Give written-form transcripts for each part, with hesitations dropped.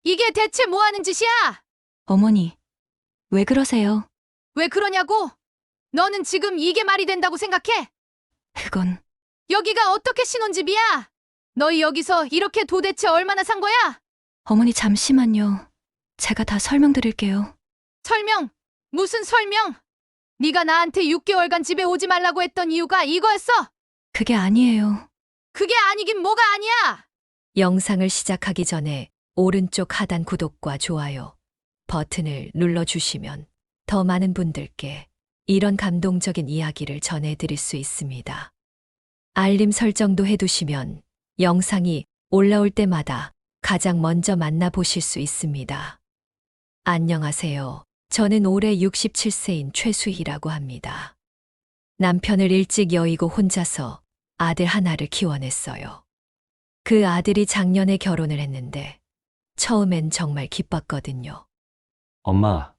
이게 대체 뭐 하는 짓이야? 어머니, 왜 그러세요? 왜 그러냐고? 너는 지금 이게 말이 된다고 생각해? 그건 여기가 어떻게 신혼집이야? 너희 여기서 이렇게 도대체 얼마나 산 거야? 어머니 잠시만요. 제가 다 설명드릴게요. 설명? 무슨 설명? 네가 나한테 6개월간 집에 오지 말라고 했던 이유가 이거였어? 그게 아니에요. 그게 아니긴 뭐가 아니야? 영상을 시작하기 전에 오른쪽 하단 구독과 좋아요 버튼을 눌러주시면 더 많은 분들께 이런 감동적인 이야기를 전해드릴 수 있습니다. 알림 설정도 해두시면 영상이 올라올 때마다 가장 먼저 만나보실 수 있습니다. 안녕하세요. 저는 올해 67세인 최수희라고 합니다. 남편을 일찍 여의고 혼자서 아들 하나를 키워냈어요. 그 아들이 작년에 결혼을 했는데 처음엔 정말 기뻤거든요. 엄마,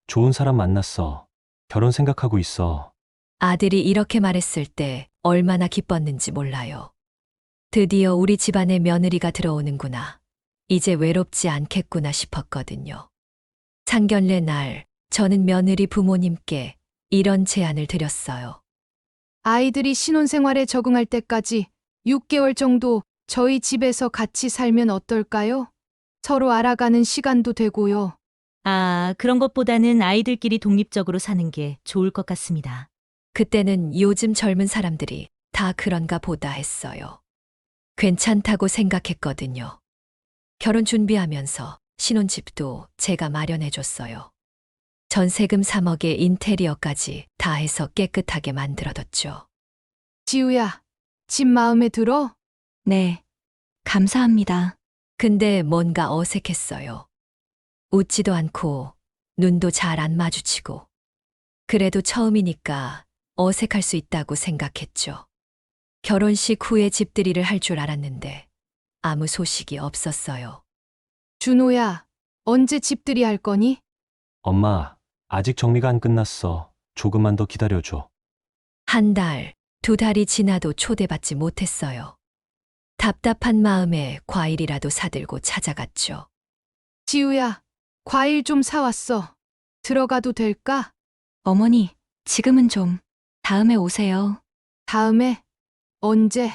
좋은 사람 만났어. 결혼 생각하고 있어. 아들이 이렇게 말했을 때 얼마나 기뻤는지 몰라요. 드디어 우리 집안에 며느리가 들어오는구나. 이제 외롭지 않겠구나 싶었거든요. 상견례 날 저는 며느리 부모님께 이런 제안을 드렸어요. 아이들이 신혼생활에 적응할 때까지 6개월 정도 저희 집에서 같이 살면 어떨까요? 서로 알아가는 시간도 되고요. 아, 그런 것보다는 아이들끼리 독립적으로 사는 게 좋을 것 같습니다. 그때는 요즘 젊은 사람들이 다 그런가 보다 했어요. 괜찮다고 생각했거든요. 결혼 준비하면서 신혼집도 제가 마련해줬어요. 전세금 3억에 인테리어까지 다 해서 깨끗하게 만들어뒀죠. 지우야, 집 마음에 들어? 네, 감사합니다. 근데 뭔가 어색했어요. 웃지도 않고 눈도 잘 안 마주치고. 그래도 처음이니까 어색할 수 있다고 생각했죠. 결혼식 후에 집들이를 할 줄 알았는데 아무 소식이 없었어요. 준호야, 언제 집들이 할 거니? 엄마, 아직 정리가 안 끝났어. 조금만 더 기다려줘. 한 달, 두 달이 지나도 초대받지 못했어요. 답답한 마음에 과일이라도 사들고 찾아갔죠. 지우야, 과일 좀 사왔어. 들어가도 될까? 어머니, 지금은 좀 다음에 오세요. 다음에? 언제?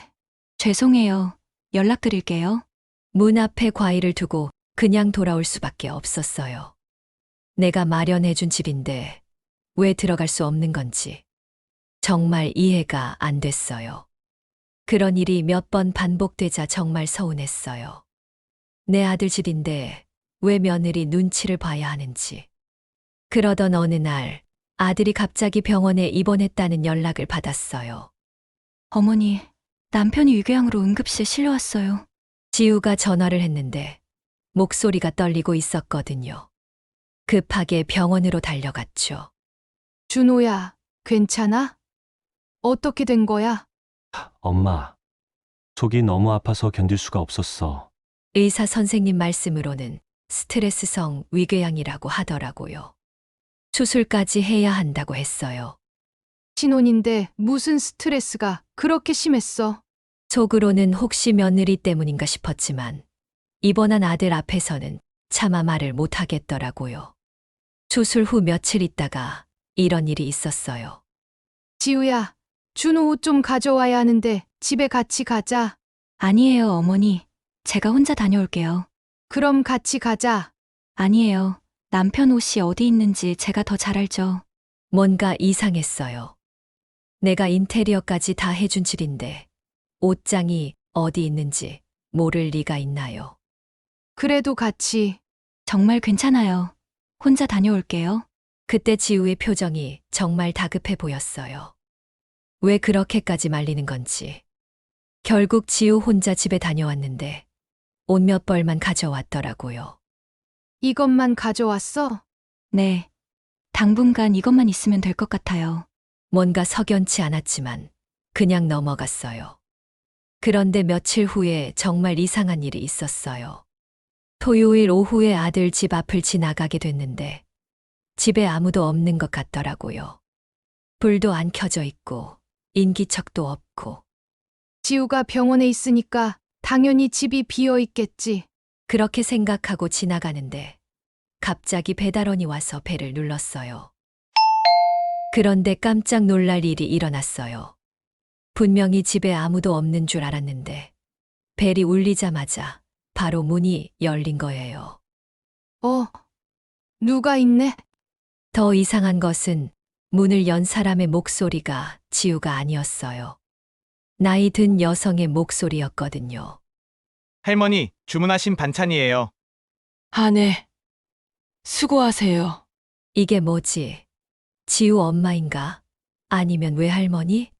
죄송해요. 연락드릴게요. 문 앞에 과일을 두고 그냥 돌아올 수밖에 없었어요. 내가 마련해준 집인데 왜 들어갈 수 없는 건지 정말 이해가 안 됐어요. 그런 일이 몇 번 반복되자 정말 서운했어요. 내 아들 집인데 왜 며느리 눈치를 봐야 하는지. 그러던 어느 날 아들이 갑자기 병원에 입원했다는 연락을 받았어요. 어머니, 남편이 위궤양으로 응급실에 실려왔어요. 지우가 전화를 했는데 목소리가 떨리고 있었거든요. 급하게 병원으로 달려갔죠. 준호야, 괜찮아? 어떻게 된 거야? 엄마, 속이 너무 아파서 견딜 수가 없었어. 의사 선생님 말씀으로는 스트레스성 위궤양이라고 하더라고요. 수술까지 해야 한다고 했어요. 신혼인데 무슨 스트레스가 그렇게 심했어? 속으로는 혹시 며느리 때문인가 싶었지만 입원한 아들 앞에서는 차마 말을 못 하겠더라고요. 수술 후 며칠 있다가 이런 일이 있었어요. 지우야, 준호 옷 좀 가져와야 하는데 집에 같이 가자. 아니에요, 어머니. 제가 혼자 다녀올게요. 그럼 같이 가자. 아니에요. 남편 옷이 어디 있는지 제가 더 잘 알죠. 뭔가 이상했어요. 내가 인테리어까지 다 해준 집인데 옷장이 어디 있는지 모를 리가 있나요? 그래도 같이. 정말 괜찮아요. 혼자 다녀올게요. 그때 지우의 표정이 정말 다급해 보였어요. 왜 그렇게까지 말리는 건지. 결국 지우 혼자 집에 다녀왔는데 옷 몇 벌만 가져왔더라고요. 이것만 가져왔어? 네. 당분간 이것만 있으면 될 것 같아요. 뭔가 석연치 않았지만 그냥 넘어갔어요. 그런데 며칠 후에 정말 이상한 일이 있었어요. 토요일 오후에 아들 집 앞을 지나가게 됐는데 집에 아무도 없는 것 같더라고요. 불도 안 켜져 있고 인기척도 없고. 지우가 병원에 있으니까 당연히 집이 비어 있겠지. 그렇게 생각하고 지나가는데 갑자기 배달원이 와서 벨을 눌렀어요. 그런데 깜짝 놀랄 일이 일어났어요. 분명히 집에 아무도 없는 줄 알았는데 벨이 울리자마자 바로 문이 열린 거예요. 누가 있네? 더 이상한 것은 문을 연 사람의 목소리가 지우가 아니었어요. 나이 든 여성의 목소리였거든요. 할머니, 주문하신 반찬이에요. 아네. 수고하세요. 이게 뭐지? 지우 엄마인가? 아니면 외할머니?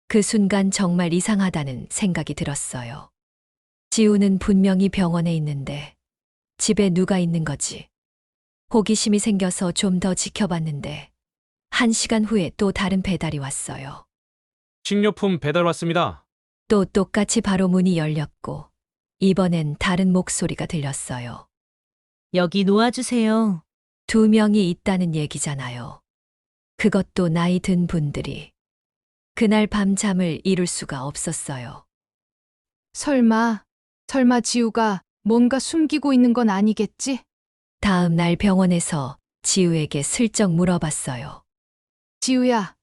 그 순간 정말 이상하다는 생각이 들었어요. 지우는 분명히 병원에 있는데 집에 누가 있는 거지? 호기심이 생겨서 좀 더 지켜봤는데 1시간 후에 또 다른 배달이 왔어요. 식료품 배달 왔습니다. 또 똑같이 바로 문이 열렸고 이번엔 다른 목소리가 들렸어요. 여기 놓아주세요. 2명이 있다는 얘기잖아요. 그것도 나이 든 분들이. 그날 밤 잠을 이룰 수가 없었어요. 설마 지우가 뭔가 숨기고 있는 건 아니겠지? 다음 날 병원에서 지우에게 슬쩍 물어봤어요. 지우야,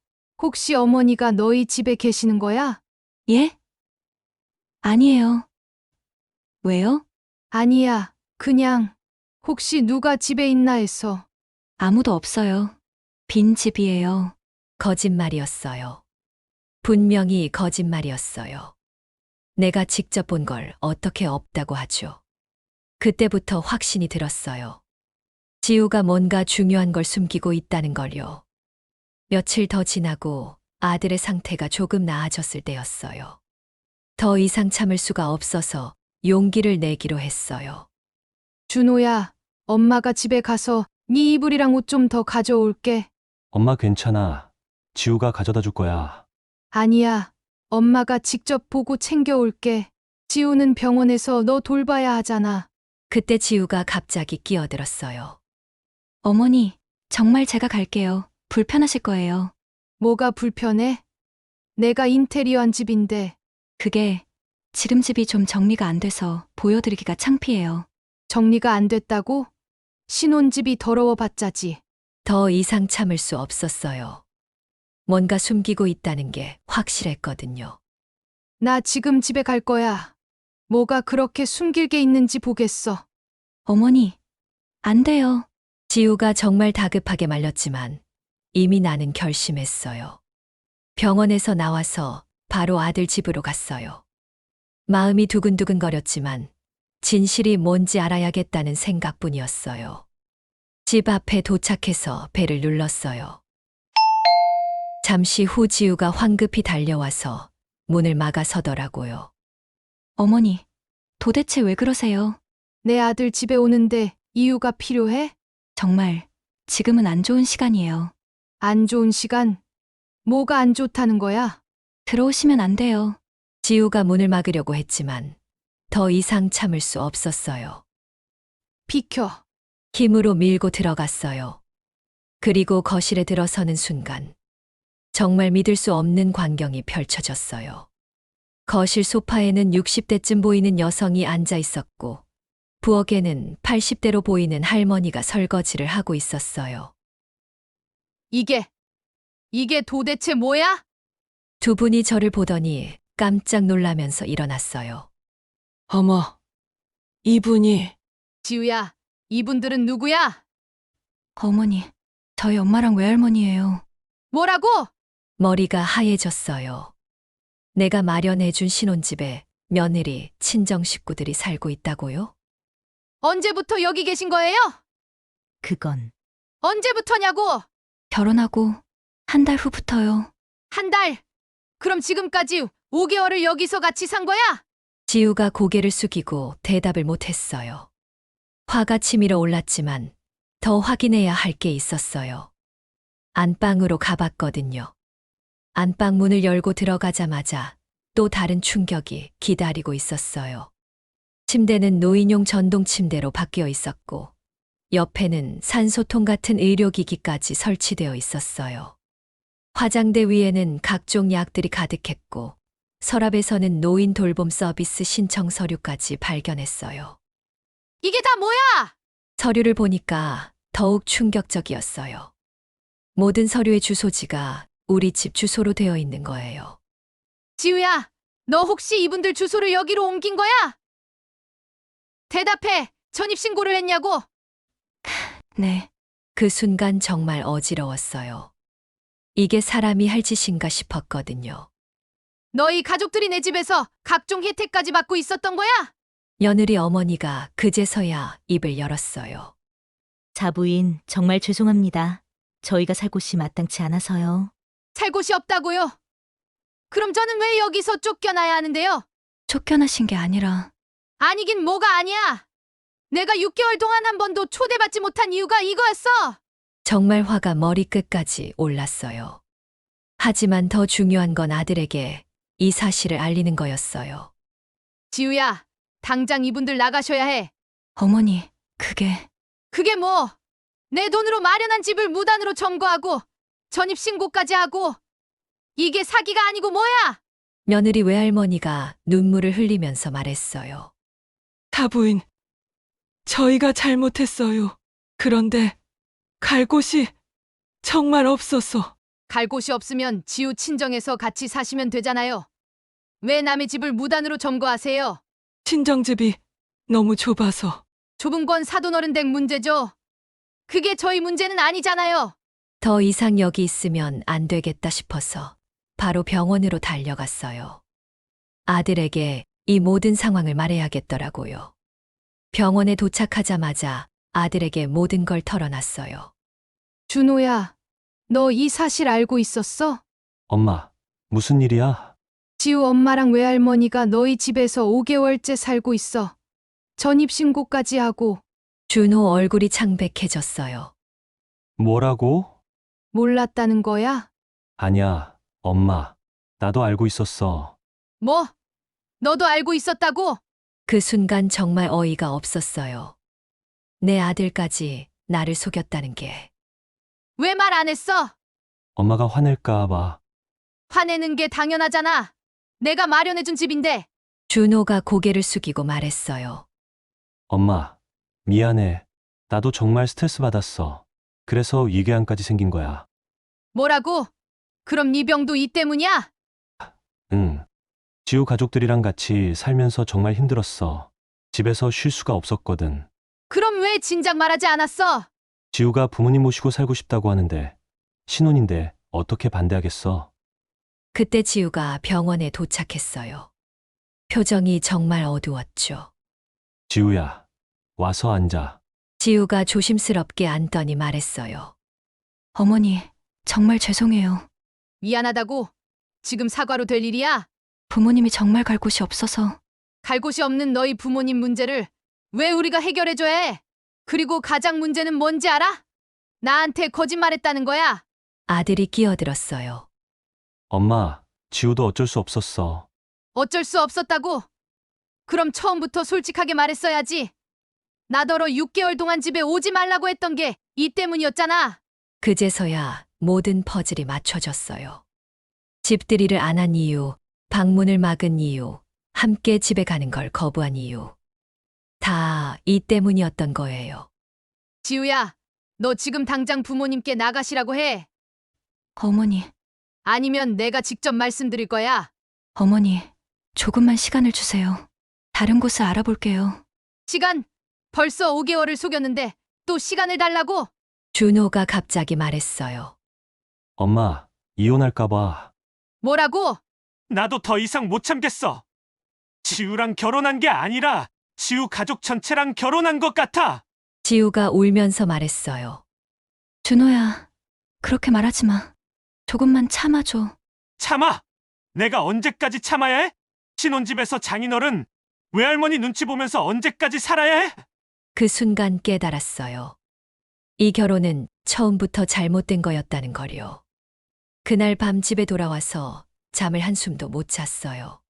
혹시 어머니가 너희 집에 계시는 거야? 예? 아니에요. 왜요? 아니야, 그냥 혹시 누가 집에 있나 해서. 아무도 없어요. 빈 집이에요. 거짓말이었어요. 분명히 거짓말이었어요. 내가 직접 본 걸 어떻게 없다고 하죠. 그때부터 확신이 들었어요. 지우가 뭔가 중요한 걸 숨기고 있다는 걸요. 며칠 더 지나고 아들의 상태가 조금 나아졌을 때였어요. 더 이상 참을 수가 없어서 용기를 내기로 했어요. 준호야, 엄마가 집에 가서 네 이불이랑 옷 좀 더 가져올게. 엄마 괜찮아. 지우가 가져다 줄 거야. 아니야, 엄마가 직접 보고 챙겨올게. 지우는 병원에서 너 돌봐야 하잖아. 그때 지우가 갑자기 끼어들었어요. 어머니, 정말 제가 갈게요. 불편하실 거예요. 뭐가 불편해? 내가 인테리어한 집인데. 그게 지금 집이 좀 정리가 안 돼서 보여드리기가 창피해요. 정리가 안 됐다고? 신혼집이 더러워봤자지. 더 이상 참을 수 없었어요. 뭔가 숨기고 있다는 게 확실했거든요. 나 지금 집에 갈 거야. 뭐가 그렇게 숨길 게 있는지 보겠어. 어머니, 안 돼요. 지우가 정말 다급하게 말렸지만 이미 나는 결심했어요. 병원에서 나와서 바로 아들 집으로 갔어요. 마음이 두근두근거렸지만 진실이 뭔지 알아야겠다는 생각뿐이었어요. 집 앞에 도착해서 벨을 눌렀어요. 잠시 후 지우가 황급히 달려와서 문을 막아서더라고요. 어머니, 도대체 왜 그러세요? 내 아들 집에 오는데 이유가 필요해? 정말 지금은 안 좋은 시간이에요. 안 좋은 시간? 뭐가 안 좋다는 거야? 들어오시면 안 돼요. 지우가 문을 막으려고 했지만 더 이상 참을 수 없었어요. 비켜. 힘으로 밀고 들어갔어요. 그리고 거실에 들어서는 순간 정말 믿을 수 없는 광경이 펼쳐졌어요. 거실 소파에는 60대쯤 보이는 여성이 앉아 있었고 부엌에는 80대로 보이는 할머니가 설거지를 하고 있었어요. 이게 도대체 뭐야? 두 분이 저를 보더니 깜짝 놀라면서 일어났어요. 어머, 이분이 지우야, 이분들은 누구야? 어머니, 저희 엄마랑 외할머니예요. 뭐라고? 머리가 하얘졌어요. 내가 마련해준 신혼집에 며느리, 친정 식구들이 살고 있다고요? 언제부터 여기 계신 거예요? 그건 언제부터냐고? 결혼하고 한 달 후부터요. 한 달. 그럼 지금까지 5개월을 여기서 같이 산 거야? 지우가 고개를 숙이고 대답을 못했어요. 화가 치밀어 올랐지만 더 확인해야 할 게 있었어요. 안방으로 가봤거든요. 안방 문을 열고 들어가자마자 또 다른 충격이 기다리고 있었어요. 침대는 노인용 전동 침대로 바뀌어 있었고 옆에는 산소통 같은 의료기기까지 설치되어 있었어요. 화장대 위에는 각종 약들이 가득했고 서랍에서는 노인 돌봄 서비스 신청 서류까지 발견했어요. 이게 다 뭐야? 서류를 보니까 더욱 충격적이었어요. 모든 서류의 주소지가 우리 집 주소로 되어 있는 거예요. 지우야, 너 혹시 이분들 주소를 여기로 옮긴 거야? 대답해. 전입신고를 했냐고? 네. 그 순간 정말 어지러웠어요. 이게 사람이 할 짓인가 싶었거든요. 너희 가족들이 내 집에서 각종 혜택까지 받고 있었던 거야? 며느리 어머니가 그제서야 입을 열었어요. 자부인, 정말 죄송합니다. 저희가 살 곳이 마땅치 않아서요. 살 곳이 없다고요? 그럼 저는 왜 여기서 쫓겨나야 하는데요? 쫓겨나신 게 아니라 아니긴 뭐가 아니야. 내가 6개월 동안 한 번도 초대받지 못한 이유가 이거였어. 정말 화가 머리끝까지 올랐어요. 하지만 더 중요한 건 아들에게 이 사실을 알리는 거였어요. 지우야, 당장 이분들 나가셔야 해. 어머니, 그게 그게 뭐? 내 돈으로 마련한 집을 무단으로 점거하고 전입신고까지 하고 이게 사기가 아니고 뭐야? 며느리 외할머니가 눈물을 흘리면서 말했어요. 사부인, 저희가 잘못했어요. 그런데 갈 곳이 정말 없어서. 갈 곳이 없으면 지우 친정에서 같이 사시면 되잖아요. 왜 남의 집을 무단으로 점거하세요? 친정집이 너무 좁아서. 좁은 건 사돈어른 댁 문제죠. 그게 저희 문제는 아니잖아요. 더 이상 여기 있으면 안 되겠다 싶어서 바로 병원으로 달려갔어요. 아들에게 이 모든 상황을 말해야겠더라고요. 병원에 도착하자마자 아들에게 모든 걸 털어놨어요. 준호야, 너 이 사실 알고 있었어? 엄마, 무슨 일이야? 지우 엄마랑 외할머니가 너희 집에서 5개월째 살고 있어. 전입신고까지 하고. 준호 얼굴이 창백해졌어요. 뭐라고? 몰랐다는 거야? 아니야, 엄마. 나도 알고 있었어. 뭐? 너도 알고 있었다고? 그 순간 정말 어이가 없었어요. 내 아들까지 나를 속였다는 게. 왜 말 안 했어? 엄마가 화낼까 봐. 화내는 게 당연하잖아. 내가 마련해준 집인데. 준호가 고개를 숙이고 말했어요. 엄마, 미안해. 나도 정말 스트레스 받았어. 그래서 위궤양까지 생긴 거야. 뭐라고? 그럼 네 병도 이 때문이야? 응. 지우 가족들이랑 같이 살면서 정말 힘들었어. 집에서 쉴 수가 없었거든. 그럼 왜 진작 말하지 않았어? 지우가 부모님 모시고 살고 싶다고 하는데 신혼인데 어떻게 반대하겠어? 그때 지우가 병원에 도착했어요. 표정이 정말 어두웠죠. 지우야, 와서 앉아. 지우가 조심스럽게 앉더니 말했어요. 어머니, 정말 죄송해요. 미안하다고? 지금 사과로 될 일이야? 부모님이 정말 갈 곳이 없어서. 갈 곳이 없는 너희 부모님 문제를 왜 우리가 해결해줘야 해? 그리고 가장 문제는 뭔지 알아? 나한테 거짓말했다는 거야. 아들이 끼어들었어요. 엄마, 지우도 어쩔 수 없었어. 어쩔 수 없었다고? 그럼 처음부터 솔직하게 말했어야지. 나더러 6개월 동안 집에 오지 말라고 했던 게 이 때문이었잖아. 그제서야 모든 퍼즐이 맞춰졌어요. 집들이를 안 한 이유, 방문을 막은 이유, 함께 집에 가는 걸 거부한 이유. 다 이 때문이었던 거예요. 지우야, 너 지금 당장 부모님께 나가시라고 해. 어머니, 아니면 내가 직접 말씀드릴 거야. 어머니, 조금만 시간을 주세요. 다른 곳을 알아볼게요. 시간, 벌써 5개월을 속였는데 또 시간을 달라고? 준호가 갑자기 말했어요. 엄마, 이혼할까봐. 뭐라고? 나도 더 이상 못 참겠어. 지우랑 결혼한 게 아니라 지우 가족 전체랑 결혼한 것 같아. 지우가 울면서 말했어요. 준호야, 그렇게 말하지 마. 조금만 참아줘. 참아! 내가 언제까지 참아야 해? 신혼집에서 장인어른, 외할머니 눈치 보면서 언제까지 살아야 해? 그 순간 깨달았어요. 이 결혼은 처음부터 잘못된 거였다는 거요. 그날 밤 집에 돌아와서 잠을 한숨도 못 잤어요.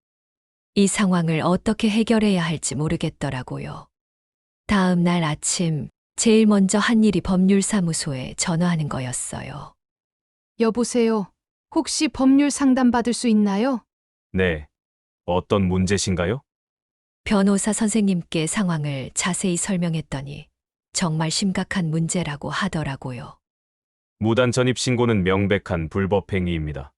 이 상황을 어떻게 해결해야 할지 모르겠더라고요. 다음 날 아침 제일 먼저 한 일이 법률사무소에 전화하는 거였어요. 여보세요. 혹시 법률 상담 받을 수 있나요? 네. 어떤 문제신가요? 변호사 선생님께 상황을 자세히 설명했더니 정말 심각한 문제라고 하더라고요. 무단 전입 신고는 명백한 불법 행위입니다.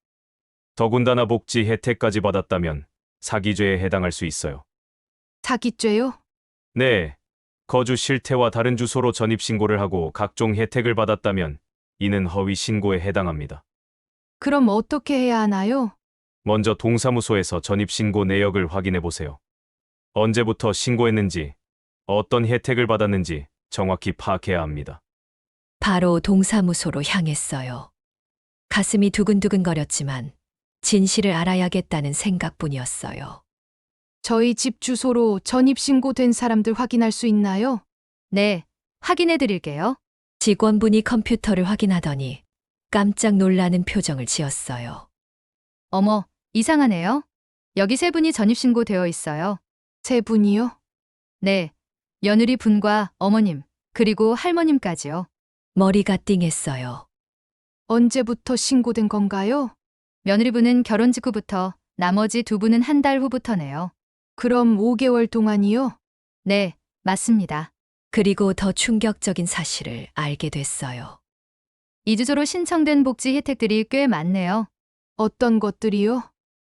더군다나 복지 혜택까지 받았다면 사기죄에 해당할 수 있어요. 사기죄요? 네, 거주 실태와 다른 주소로 전입 신고를 하고 각종 혜택을 받았다면 이는 허위 신고에 해당합니다. 그럼 어떻게 해야 하나요? 먼저 동사무소에서 전입 신고 내역을 확인해 보세요. 언제부터 신고했는지, 어떤 혜택을 받았는지 정확히 파악해야 합니다. 바로 동사무소로 향했어요. 가슴이 두근두근거렸지만 진실을 알아야겠다는 생각뿐이었어요. 저희 집 주소로 전입신고된 사람들 확인할 수 있나요? 네, 확인해 드릴게요. 직원분이 컴퓨터를 확인하더니 깜짝 놀라는 표정을 지었어요. 어머, 이상하네요. 여기 세 분이 전입신고되어 있어요. 세 분이요? 네, 며느리 분과 어머님, 그리고 할머님까지요. 머리가 띵했어요. 언제부터 신고된 건가요? 며느리분은 결혼 직후부터, 나머지 두 분은 한 달 후부터네요. 그럼 5개월 동안이요? 네, 맞습니다. 그리고 더 충격적인 사실을 알게 됐어요. 이 주소로 신청된 복지 혜택들이 꽤 많네요. 어떤 것들이요?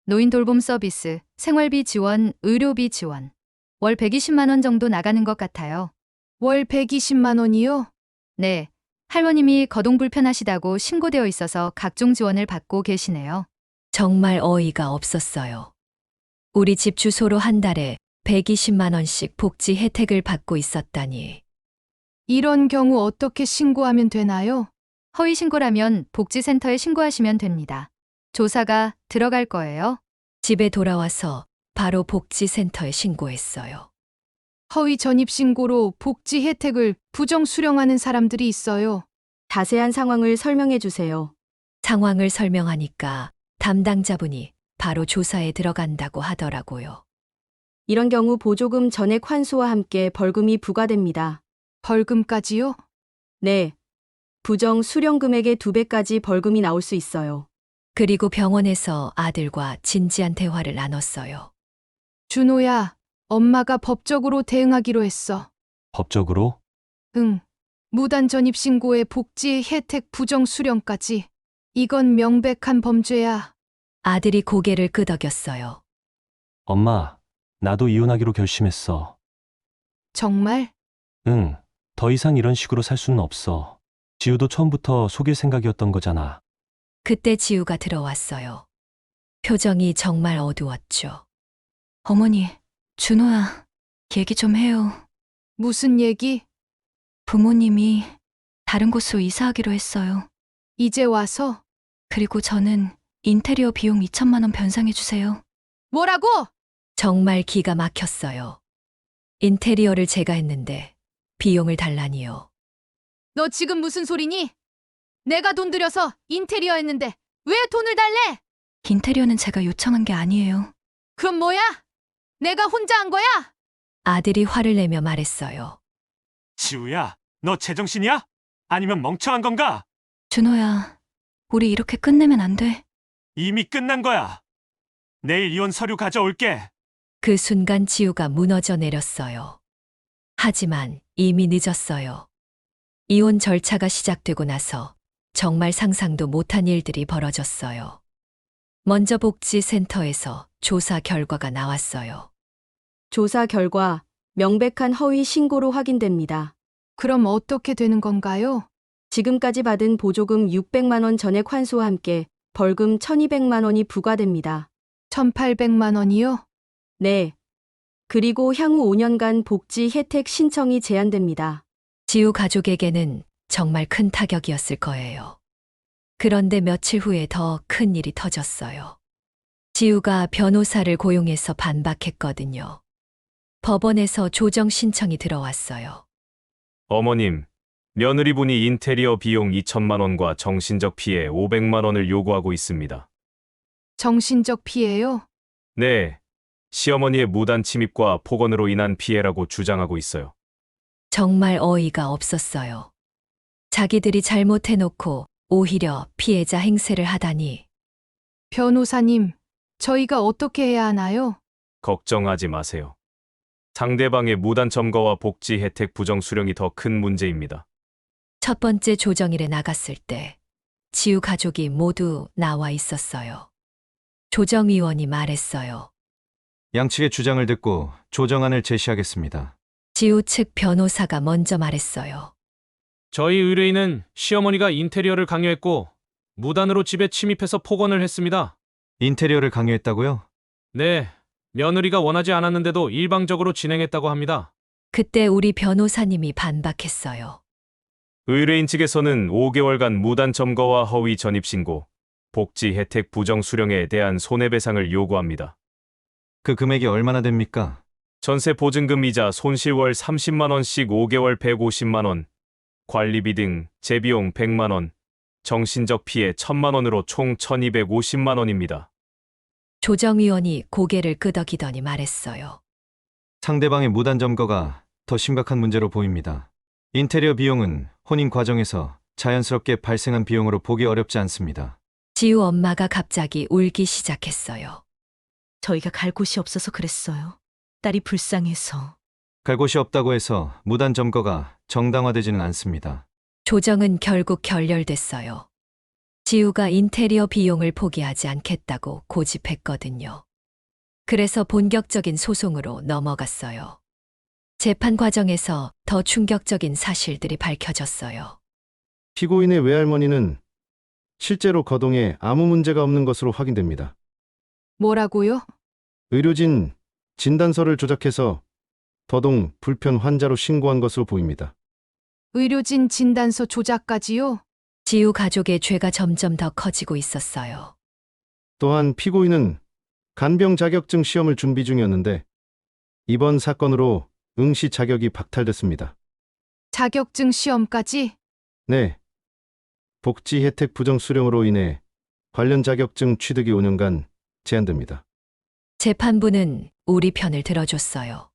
노인 돌봄 서비스, 생활비 지원, 의료비 지원. 월 120만 원 정도 나가는 것 같아요. 월 120만 원이요? 네. 할머님이 거동 불편하시다고 신고되어 있어서 각종 지원을 받고 계시네요. 정말 어이가 없었어요. 우리 집 주소로 한 달에 120만 원씩 복지 혜택을 받고 있었다니. 이런 경우 어떻게 신고하면 되나요? 허위 신고라면 복지센터에 신고하시면 됩니다. 조사가 들어갈 거예요. 집에 돌아와서 바로 복지센터에 신고했어요. 허위 전입 신고로 복지 혜택을 부정 수령하는 사람들이 있어요. 자세한 상황을 설명해 주세요. 상황을 설명하니까 담당자분이 바로 조사에 들어간다고 하더라고요. 이런 경우 보조금 전액 환수와 함께 벌금이 부과됩니다. 벌금까지요? 네. 부정 수령 금액의 2배까지 벌금이 나올 수 있어요. 그리고 병원에서 아들과 진지한 대화를 나눴어요. 준호야, 엄마가 법적으로 대응하기로 했어. 법적으로? 응. 무단 전입 신고에 복지 혜택 부정 수령까지. 이건 명백한 범죄야. 아들이 고개를 끄덕였어요. 엄마, 나도 이혼하기로 결심했어. 정말? 응, 더 이상 이런 식으로 살 수는 없어. 지우도 처음부터 속일 생각이었던 거잖아. 그때 지우가 들어왔어요. 표정이 정말 어두웠죠. 어머니, 준호야, 얘기 좀 해요. 무슨 얘기? 부모님이 다른 곳으로 이사하기로 했어요. 이제 와서? 그리고 저는 인테리어 비용 2천만 원 변상해 주세요. 뭐라고? 정말 기가 막혔어요. 인테리어를 제가 했는데 비용을 달라니요. 너 지금 무슨 소리니? 내가 돈 들여서 인테리어 했는데 왜 돈을 달래? 인테리어는 제가 요청한 게 아니에요. 그럼 뭐야? 내가 혼자 한 거야? 아들이 화를 내며 말했어요. 지우야, 너 제정신이야? 아니면 멍청한 건가? 준호야, 우리 이렇게 끝내면 안 돼. 이미 끝난 거야. 내일 이혼 서류 가져올게. 그 순간 지우가 무너져 내렸어요. 하지만 이미 늦었어요. 이혼 절차가 시작되고 나서 정말 상상도 못한 일들이 벌어졌어요. 먼저 복지센터에서 조사 결과가 나왔어요. 조사 결과 명백한 허위 신고로 확인됩니다. 그럼 어떻게 되는 건가요? 지금까지 받은 보조금 600만 원 전액 환수와 함께 벌금 1,200만 원이 부과됩니다. 1,800만 원이요? 네. 그리고 향후 5년간 복지 혜택 신청이 제한됩니다. 지우 가족에게는 정말 큰 타격이었을 거예요. 그런데 며칠 후에 더 큰 일이 터졌어요. 지우가 변호사를 고용해서 반박했거든요. 법원에서 조정 신청이 들어왔어요. 어머님, 며느리분이 인테리어 비용 2천만 원과 정신적 피해 500만 원을 요구하고 있습니다. 정신적 피해요? 네, 시어머니의 무단 침입과 폭언으로 인한 피해라고 주장하고 있어요. 정말 어이가 없었어요. 자기들이 잘못해놓고 오히려 피해자 행세를 하다니. 변호사님, 저희가 어떻게 해야 하나요? 걱정하지 마세요. 상대방의 무단 점거와 복지 혜택 부정 수령이 더 큰 문제입니다. 첫 번째 조정일에 나갔을 때 지우 가족이 모두 나와 있었어요. 조정위원이 말했어요. 양측의 주장을 듣고 조정안을 제시하겠습니다. 지우 측 변호사가 먼저 말했어요. 저희 의뢰인은 시어머니가 인테리어를 강요했고 무단으로 집에 침입해서 폭언을 했습니다. 인테리어를 강요했다고요? 네, 며느리가 원하지 않았는데도 일방적으로 진행했다고 합니다. 그때 우리 변호사님이 반박했어요. 의뢰인 측에서는 5개월간 무단 점거와 허위 전입 신고, 복지 혜택 부정 수령에 대한 손해배상을 요구합니다. 그 금액이 얼마나 됩니까? 전세 보증금이자 손실월 30만 원씩 5개월 150만 원, 관리비 등 재비용 100만 원, 정신적 피해 1000만 원으로 총 1250만 원입니다. 조정위원이 고개를 끄덕이더니 말했어요. 상대방의 무단 점거가 더 심각한 문제로 보입니다. 인테리어 비용은 혼인 과정에서 자연스럽게 발생한 비용으로 보기 어렵지 않습니다. 지우 엄마가 갑자기 울기 시작했어요. 저희가 갈 곳이 없어서 그랬어요. 딸이 불쌍해서. 갈 곳이 없다고 해서 무단 점거가 정당화되지는 않습니다. 조정은 결국 결렬됐어요. 지우가 인테리어 비용을 포기하지 않겠다고 고집했거든요. 그래서 본격적인 소송으로 넘어갔어요. 재판 과정에서 더 충격적인 사실들이 밝혀졌어요. 피고인의 외할머니는 실제로 거동에 아무 문제가 없는 것으로 확인됩니다. 뭐라고요? 의료진 진단서를 조작해서 더동 불편 환자로 신고한 것으로 보입니다. 의료진 진단서 조작까지요? 지우 가족의 죄가 점점 더 커지고 있었어요. 또한 피고인은 간병 자격증 시험을 준비 중이었는데 이번 사건으로 응시 자격이 박탈됐습니다. 자격증 시험까지? 네. 복지 혜택 부정 수령으로 인해 관련 자격증 취득이 5년간 제한됩니다. 재판부는 우리 편을 들어줬어요.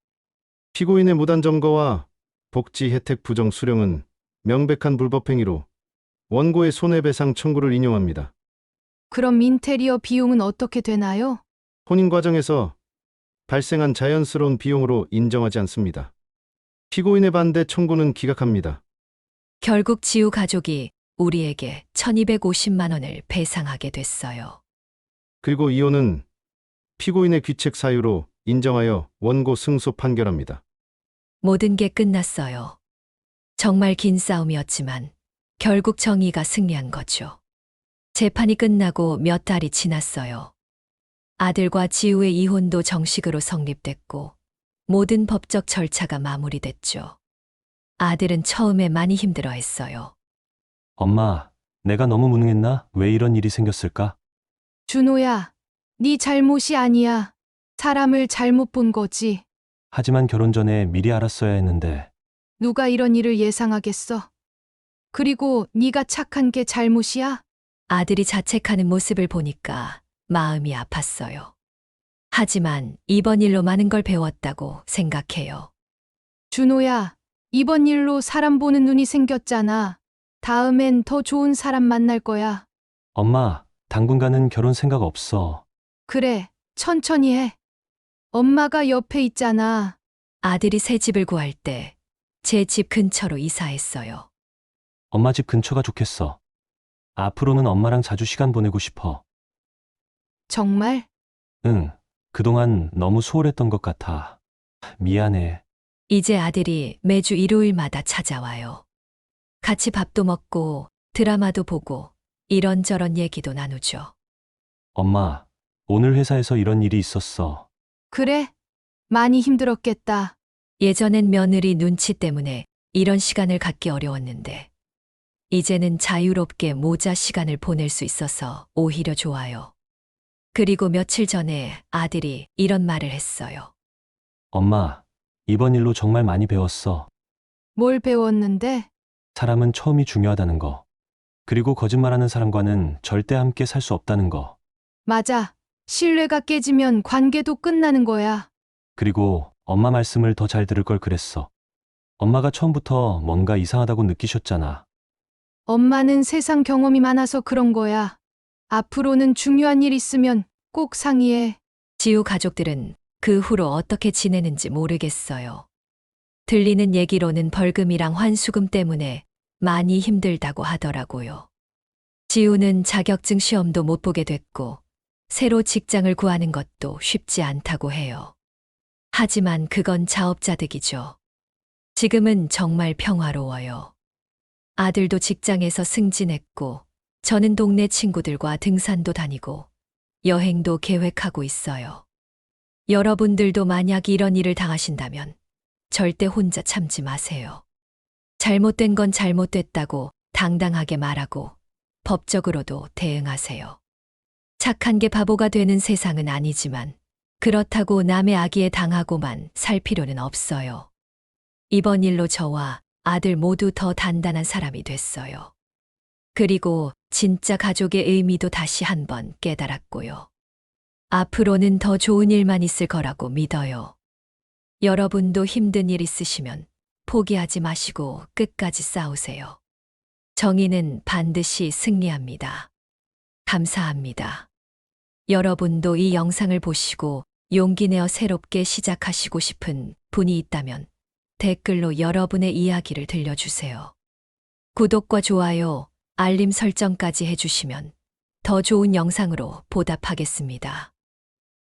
피고인의 무단 점거와 복지 혜택 부정 수령은 명백한 불법 행위로 원고의 손해배상 청구를 인용합니다. 그럼 인테리어 비용은 어떻게 되나요? 혼인 과정에서 발생한 자연스러운 비용으로 인정하지 않습니다. 피고인의 반대 청구는 기각합니다. 결국 지우 가족이 우리에게 1250만 원을 배상하게 됐어요. 그리고 이혼은 피고인의 귀책 사유로 인정하여 원고 승소 판결합니다. 모든 게 끝났어요. 정말 긴 싸움이었지만 결국 정의가 승리한 거죠. 재판이 끝나고 몇 달이 지났어요. 아들과 지우의 이혼도 정식으로 성립됐고 모든 법적 절차가 마무리됐죠. 아들은 처음에 많이 힘들어했어요. 엄마, 내가 너무 무능했나? 왜 이런 일이 생겼을까? 준호야, 네 잘못이 아니야. 사람을 잘못 본 거지. 하지만 결혼 전에 미리 알았어야 했는데. 누가 이런 일을 예상하겠어? 그리고 네가 착한 게 잘못이야? 아들이 자책하는 모습을 보니까 마음이 아팠어요. 하지만 이번 일로 많은 걸 배웠다고 생각해요. 준호야, 이번 일로 사람 보는 눈이 생겼잖아. 다음엔 더 좋은 사람 만날 거야. 엄마, 당분간은 결혼 생각 없어. 그래, 천천히 해. 엄마가 옆에 있잖아. 아들이 새 집을 구할 때 제 집 근처로 이사했어요. 엄마 집 근처가 좋겠어. 앞으로는 엄마랑 자주 시간 보내고 싶어. 정말? 응, 그동안 너무 소홀했던 것 같아. 미안해. 이제 아들이 매주 일요일마다 찾아와요. 같이 밥도 먹고 드라마도 보고 이런저런 얘기도 나누죠. 엄마, 오늘 회사에서 이런 일이 있었어. 그래? 많이 힘들었겠다. 예전엔 며느리 눈치 때문에 이런 시간을 갖기 어려웠는데 이제는 자유롭게 모자 시간을 보낼 수 있어서 오히려 좋아요. 그리고 며칠 전에 아들이 이런 말을 했어요. 엄마, 이번 일로 정말 많이 배웠어. 뭘 배웠는데? 사람은 처음이 중요하다는 거. 그리고 거짓말하는 사람과는 절대 함께 살 수 없다는 거. 맞아. 신뢰가 깨지면 관계도 끝나는 거야. 그리고 엄마 말씀을 더 잘 들을 걸 그랬어. 엄마가 처음부터 뭔가 이상하다고 느끼셨잖아. 엄마는 세상 경험이 많아서 그런 거야. 앞으로는 중요한 일 있으면 꼭 상의해. 지우 가족들은 그 후로 어떻게 지내는지 모르겠어요. 들리는 얘기로는 벌금이랑 환수금 때문에 많이 힘들다고 하더라고요. 지우는 자격증 시험도 못 보게 됐고, 새로 직장을 구하는 것도 쉽지 않다고 해요. 하지만 그건 자업자득이죠. 지금은 정말 평화로워요. 아들도 직장에서 승진했고, 저는 동네 친구들과 등산도 다니고, 여행도 계획하고 있어요. 여러분들도 만약 이런 일을 당하신다면 절대 혼자 참지 마세요. 잘못된 건 잘못됐다고 당당하게 말하고 법적으로도 대응하세요. 착한 게 바보가 되는 세상은 아니지만 그렇다고 남의 악의에 당하고만 살 필요는 없어요. 이번 일로 저와 아들 모두 더 단단한 사람이 됐어요. 그리고 진짜 가족의 의미도 다시 한번 깨달았고요. 앞으로는 더 좋은 일만 있을 거라고 믿어요. 여러분도 힘든 일 있으시면 포기하지 마시고 끝까지 싸우세요. 정의는 반드시 승리합니다. 감사합니다. 여러분도 이 영상을 보시고 용기 내어 새롭게 시작하시고 싶은 분이 있다면 댓글로 여러분의 이야기를 들려주세요. 구독과 좋아요, 알림 설정까지 해주시면 더 좋은 영상으로 보답하겠습니다.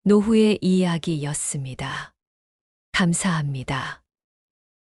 노후의 이야기였습니다. 감사합니다.